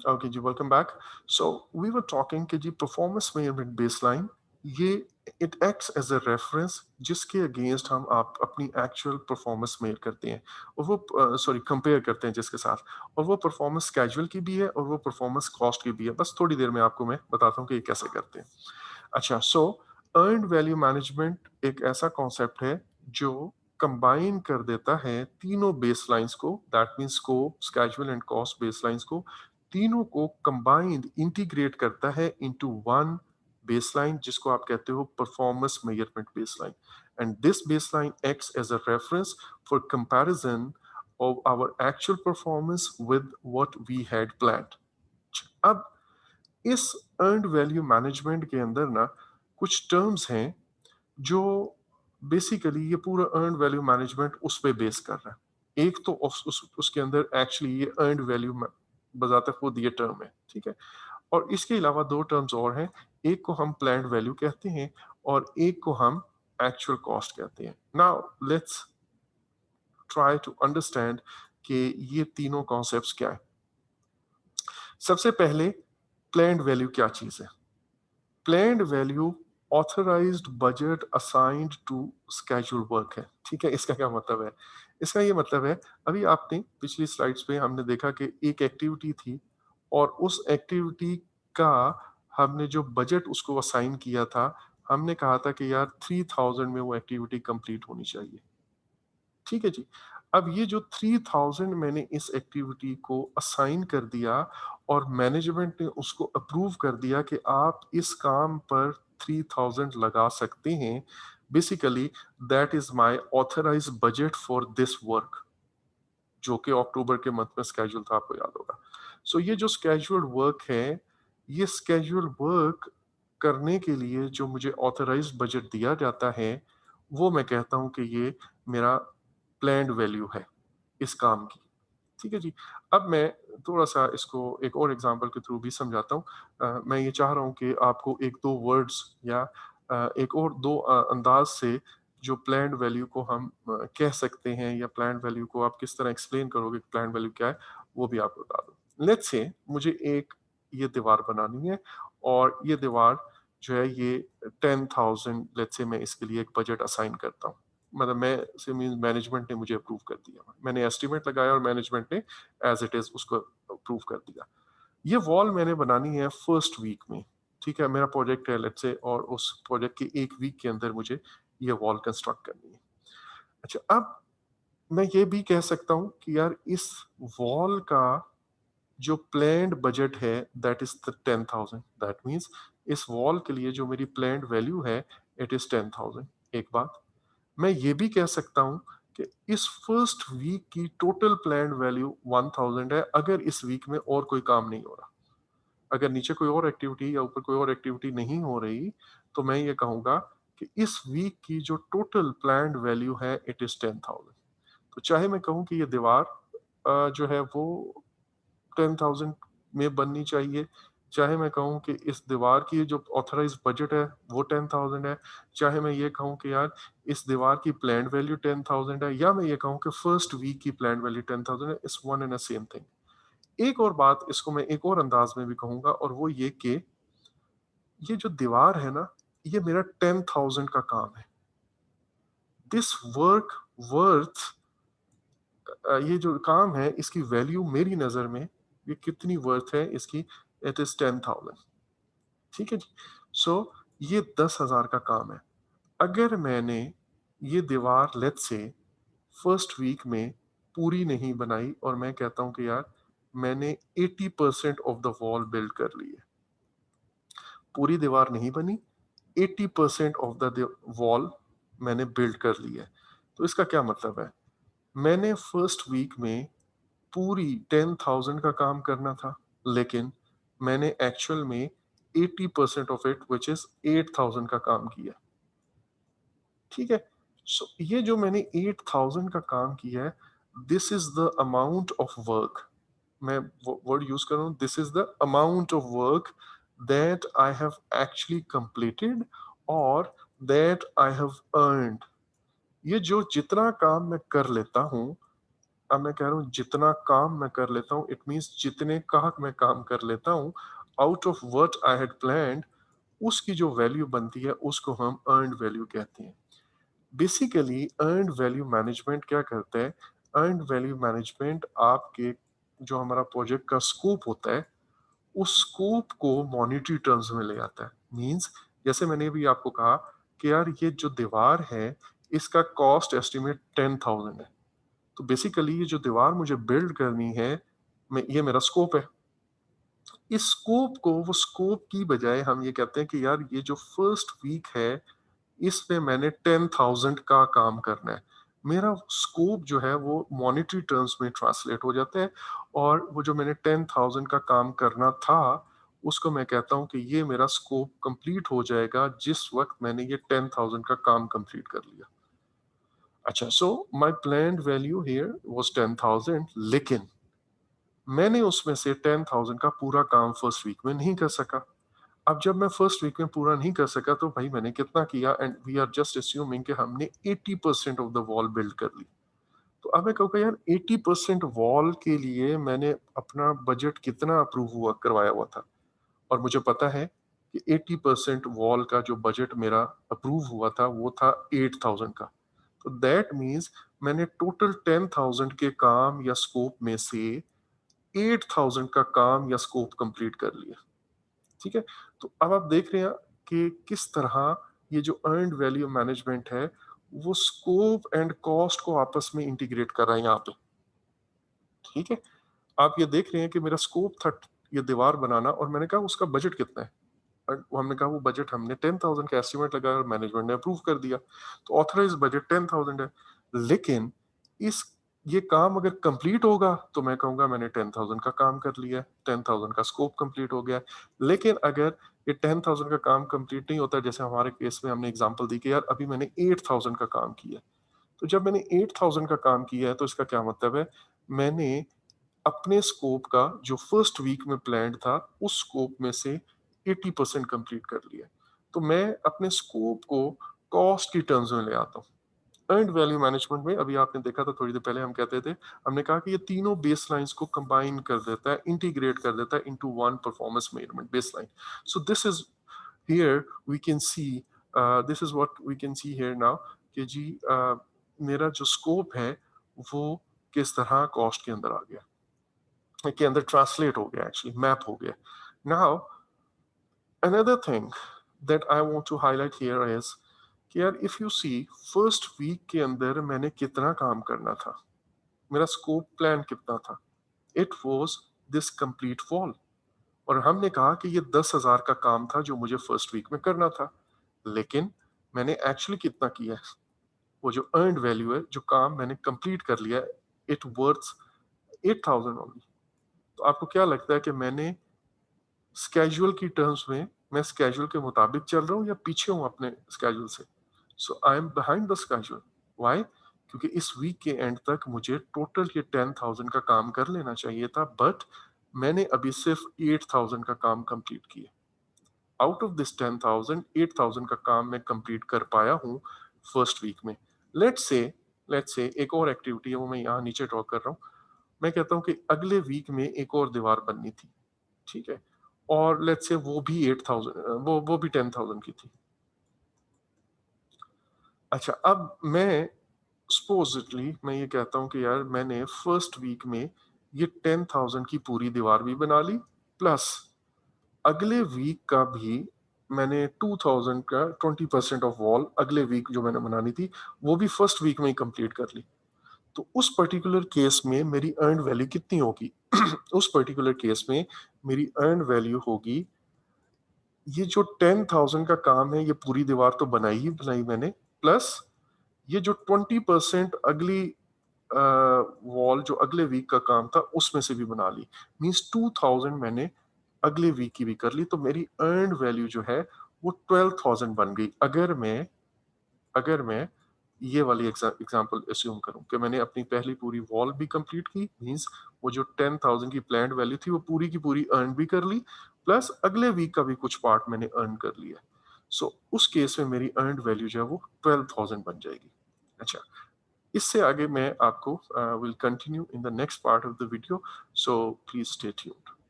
Okay जी, welcome back. So we were talking कि जी परफॉर्मेंस मेजरमेंट बेसलाइन, ये it acts as a reference जिसके अगेंस्ट हम आप अपनी एक्चुअल परफॉर्मेंस मेजर करते हैं, और वो सॉरी कंपेयर करते हैं जिसके साथ, और वो परफॉर्मेंस कैजुअल की भी है और वो परफॉर्मेंस कॉस्ट की भी है। बस थोड़ी देर में आपको मैं बताता हूँ कि ये कैसे करते हैं। अच्छा, सो अर्न्ड वैल्यू मैनेजमेंट एक ऐसा कॉन्सेप्ट है जो कंबाइन कर देता है तीनों बेसलाइंस को, that means scope, schedule and cost baselines को, तीनों को कंबाइंड इंटीग्रेट करता है इनटू वन बेसलाइन जिसको आप कहते हो performance measurement baseline. And this baseline acts as a reference for comparison of our actual performance with what we had planned. अब इस अर्न्ड वैल्यू मैनेजमेंट के अंदर ना कुछ टर्म्स हैं जो बेसिकली ये पूरा अर्न वैल्यू मैनेजमेंट उस पे बेस कर रहा है। एक तो उसके अंदर एक्चुअली ये अर्न वैल्यू बजाते खुद ये टर्म है, ठीक है। और इसके अलावा दो टर्म्स और हैं, एक को हम प्लान्ड वैल्यू कहते हैं और एक को हम एक्चुअल कॉस्ट कहते हैं। Now let's try to understand कि ये तीनों कॉन्सेप्ट्स क्या है। सबसे पहले प्लान्ड वैल्यू क्या चीज़ है? Planned value authorised budget assigned to schedule work है, ठीक है। इसका क्या मतलब है? इसका ये मतलब है, अभी आपने पिछली स्लाइड्स पे हमने देखा कि एक एक्टिविटी थी और उस एक्टिविटी का हमने जो बजट उसको असाइन किया था, हमने कहा था कि यार 3000 में वो एक्टिविटी कंप्लीट होनी चाहिए, ठीक है जी। अब ये जो 3000 मैंने इस एक्टिविटी को असाइन कर दिया और मैनेजमेंट ने उसको अप्रूव कर दिया कि आप इस काम पर 3000 लगा सकते हैं। Basically that is my authorise budget for this work, जो कि अक्टूबर के मंथ में स्केड्यूल था, आपको याद होगा। सो ये जो स्केड्यूल्ड वर्क है, ये स्केड्यूल वर्क करने के लिए जो मुझे ऑथराइज बजट दिया जाता है, वो मैं कहता हूँ कि ये मेरा प्लान्ड वैल्यू है इस काम की, ठीक है जी। अब मैं थोड़ा-सा इसको एक और एग्ज़ाम्पल के थ्रू भी समझाता हूँ। मैं ये चाह रहा हूँ कि आपको 1-2 वर्ड्स या एक और 2 अंदाज़ से जो प्लान्ड वैल्यू को हम कह सकते हैं, या प्लान्ड वैल्यू को आप किस तरह एक्सप्लेन करोगे कि प्लान्ड वैल्यू क्या है, वो भी आपको बता दूँ। लेट्स से मुझे एक ये दीवार बनानी है और ये दीवार जो है ये 10,000, लेट्स से मैं इसके लिए एक बजट असाइन करता हूँ। मतलब मैं से मीन मैनेजमेंट ने मुझे अप्रूव कर दिया। मैंने एस्टीमेट लगाया और मैनेजमेंट ने एज़ इट इज़ उसको अप्रूव कर दिया। ये वॉल मैंने बनानी है फर्स्ट वीक में, ठीक है? मेरा प्रोजेक्ट है लेट्स से, और उस प्रोजेक्ट के 1 वीक के अंदर मुझे ये वॉल कंस्ट्रक्ट करनी है। अच्छा, अब मैं ये भी कह सकता हूँ कि यार इस वॉल का जो प्लान्ड बजट है that is the 10,000, that means इस वॉल के लिए जो मेरी प्लान्ड वैल्यू है इट इज़ 10,000। एक बात मैं ये भी कह सकता हूँ कि इस फर्स्ट वीक की टोटल प्लान्ड वैल्यू 1000 है, अगर इस वीक में और कोई काम नहीं हो रहा। अगर नीचे कोई और एक्टिविटी या ऊपर कोई और एक्टिविटी नहीं हो रही, तो मैं ये कहूँगा कि इस वीक की जो टोटल प्लान्ड वैल्यू है इट इज़ 10,000। तो चाहे मैं कहूँ कि ये दीवार जो है वो 10,000 में बननी चाहिए, चाहे मैं कहूँ कि इस दीवार की जो ऑथराइज़्ड बजट है वो 10,000 है, चाहे मैं ये कहूँ कि यार इस दीवार की प्लान्ड वैल्यू 10,000 है, या मैं ये कहूँ कि फर्स्ट वीक की प्लान्ड वैल्यू 10,000 है, it's one and the same thing. एक और बात इसको मैं एक और अंदाज में भी कहूँगा, और वो ये कि ये जो दीवार है ना, ये मेरा 10,000 का काम है। दिस वर्क वर्थ ये जो काम है इसकी वैल्यू मेरी नज़र में ये कितनी वर्थ है इसकी, इट इज़ 10,000, ठीक है जी। सो ये 10,000 का काम है। अगर मैंने ये दीवार लेट्स से फर्स्ट वीक में पूरी नहीं बनाई और मैं कहता हूँ कि यार मैंने 80% ऑफ द वॉल बिल्ड कर ली है, पूरी दीवार नहीं बनी, 80% ऑफ द वॉल मैंने बिल्ड कर ली है। तो इसका क्या मतलब है? मैंने फर्स्ट वीक में पूरी 10,000 का काम करना था, लेकिन मैंने एक्चुअल में 80% ऑफ इट व्हिच इज़ 8,000 का काम किया, ठीक है? सो ये जो मैंने 8,000 का काम किया है, this is the amount of work. मैं वो वर्ड यूज़ कर रहा हूँ, this is the amount of work that I have actually completed और दैट आई हैव अर्न्ड। ये जो जितना काम मैं कर लेता हूँ, अब मैं कह रहा हूँ जितना काम मैं कर लेता हूँ, इट मीन्स जितने का मैं काम कर लेता हूँ out of what I had planned, उसकी जो वैल्यू बनती है उसको हम अर्न्ड वैल्यू कहते हैं। बेसिकली अर्न्ड वैल्यू मैनेजमेंट क्या करता है? अर्न्ड वैल्यू मैनेजमेंट आपके जो हमारा प्रोजेक्ट का स्कोप होता है, उस स्कोप को मॉनेटरी टर्म्स में ले आता है। मींस जैसे मैंने भी आपको कहा कि यार ये जो दीवार है इसका कॉस्ट एस्टिमेट 10,000 है। तो बेसिकली ये जो दीवार मुझे बिल्ड करनी है, मैं ये मेरा स्कोप है। इस स्कोप को वो स्कोप की बजाय हम ये कहते हैं कि यार ये जो फर्स्ट वीक है इसमें मैंने 10,000 का काम करना है। मेरा स्कोप जो है वो मॉनेटरी टर्म्स में ट्रांसलेट हो जाता है और वो जो मैंने 10,000 का काम करना था उसको मैं कहता हूँ कि ये मेरा स्कोप कंप्लीट हो जाएगा जिस वक्त मैंने ये 10,000 का काम कंप्लीट कर लिया। अच्छा, so my planned value here was 10,000, लेकिन मैंने उसमें से 10,000 का पूरा काम फर्स्ट वीक में नहीं कर सका। अब जब मैं फर्स्ट वीक में पूरा नहीं कर सका तो भाई मैंने कितना किया, and we are just assuming कि हमने 80% ऑफ द वॉल बिल्ड कर ली। तो अब मैं कहूँगा यार 80% वॉल के लिए मैंने अपना बजट कितना अप्रूव हुआ करवाया हुआ था, और मुझे पता है कि 80% वॉल का जो बजट मेरा अप्रूव हुआ था वो था 8,000 का। तो दैट मीन्स मैंने टोटल 10,000 के काम या स्कोप में से 8,000 का काम या स्कोप कंप्लीट कर लिया। ठीक है? तो अब आप देख रहे हैं कि किस तरह ये जो अर्न्ड वैल्यू मैनेजमेंट है, वो स्कोप एंड कॉस्ट को आपस में इंटीग्रेट कर रहा है यहाँ पे। ठीक है? आप ये देख रहे हैं कि मेरा स्कोप था ये दीवार बनाना, और मैंने कहा उसका बजट कितना है? हमने कहा वो बजट हमने 10,000 का एस्टिमेट लगाया और मैनेजमेंट ने अप्रूव कर दिया। तो ऑथराइज्ड बजट 10,000 है। लेकिन इस ये काम अगर कंप्लीट होगा तो मैं कहूँगा मैंने 10,000 का काम कर लिया है, 10,000 का स्कोप कंप्लीट हो गया है। लेकिन अगर ये 10,000 का काम कंप्लीट नहीं होता, जैसे हमारे केस में हमने एग्जांपल दी कि यार अभी मैंने 8,000 का काम किया है। तो जब मैंने 8,000 का काम किया है तो इसका क्या मतलब है? मैंने अपने स्कोप का जो फर्स्ट वीक में प्लान्ड था, उस स्कोप में से 80% कंप्लीट कर लिया। तो मैं अपने स्कोप को कॉस्ट की टर्म्स में ले आता हूँ। अर्न्ड वैल्यू मैनेजमेंट में अभी आपने देखा था थोड़ी देर पहले हम कहते थे, हमने कहा कि ये तीनों बेस लाइन्स को कंबाइन कर देता है, इंटीग्रेट कर देता है into one performance measurement baseline. So this is here we can see, this is what we can see here now कि जी मेरा जो स्कोप है वो किस तरह कॉस्ट के अंदर आ गया, के अंदर ट्रांसलेट हो गया, एक्चुअली मैप हो गया। Now another thing that I want to highlight here is कि यार if you see first week के अंदर मैंने कितना काम करना था, मेरा स्कोप प्लान कितना था, it was this complete wall. और हमने कहा कि ये 10,000 का काम था जो मुझे फर्स्ट वीक में करना था, लेकिन मैंने एक्चुअली कितना किया है? वो जो अर्न्ड वैल्यू है, जो काम मैंने कंप्लीट कर लिया है, इट वर्थ 8,000 ओनली। तो आपको क्या लगता है कि मैंने स्केड्यूल की टर्म्स में, मैं स्केड्यूल के मुताबिक चल रहा हूँ या पीछे हूँ अपने स्केड्यूल से? So I am behind the schedule. Why? क्योंकि इस वीक के एंड तक मुझे टोटल ये 10,000 का काम कर लेना चाहिए था, बट मैंने अभी सिर्फ 8,000 का काम कंप्लीट किया। आउट ऑफ दिस 10,000, 8,000 का काम मैं कंप्लीट कर पाया हूँ फर्स्ट वीक में। लेट्स से एक और एक्टिविटी है, वो मैं यहाँ नीचे ड्रॉ कर रहा हूँ। मैं कहता हूँ कि अगले वीक में एक और दीवार बननी थी। ठीक है? और लेट्स से वो भी 8,000, वो भी 10,000 की थी। अच्छा, अब मैं सपोज़िटली मैं ये कहता हूँ कि यार मैंने फर्स्ट वीक में ये 10,000 की पूरी दीवार भी बना ली, प्लस अगले वीक का भी मैंने 2,000 का 20% ऑफ वॉल अगले वीक जो मैंने बनानी थी, वो भी फर्स्ट वीक में ही कंप्लीट कर ली। तो उस पर्टिकुलर केस में मेरी अर्न्ड वैल्यू कितनी होगी? उस पर्टिकुलर केस में मेरी अर्न्ड वैल्यू होगी, ये जो 10,000 का काम है, ये पूरी दीवार तो बनाई ही बनाई मैंने, प्लस ये जो 20% अगली वॉल जो अगले वीक का काम था उसमें से भी बना ली। मीन्स 2,000 मैंने अगले वीक की भी कर ली, तो मेरी अर्न्ड वैल्यू जो है वो 12,000 बन गई। अगर मैं ये वाली एग्जांपल अस्यूम करूं कि मैंने अपनी पहली पूरी वॉल भी कंप्लीट की, मींस वो जो 10,000 की प्लान्ड वैल्यू थी वो पूरी की पूरी अर्न भी कर ली, प्लस अगले वीक का भी कुछ पार्ट मैंने अर्न कर लिया। सो उस केस में मेरी अर्नड वैल्यू जो है वो 12,000 बन जाएगी। अच्छा, इससे आगे मैं आपको will continue in the next part of the video, so please stay tuned.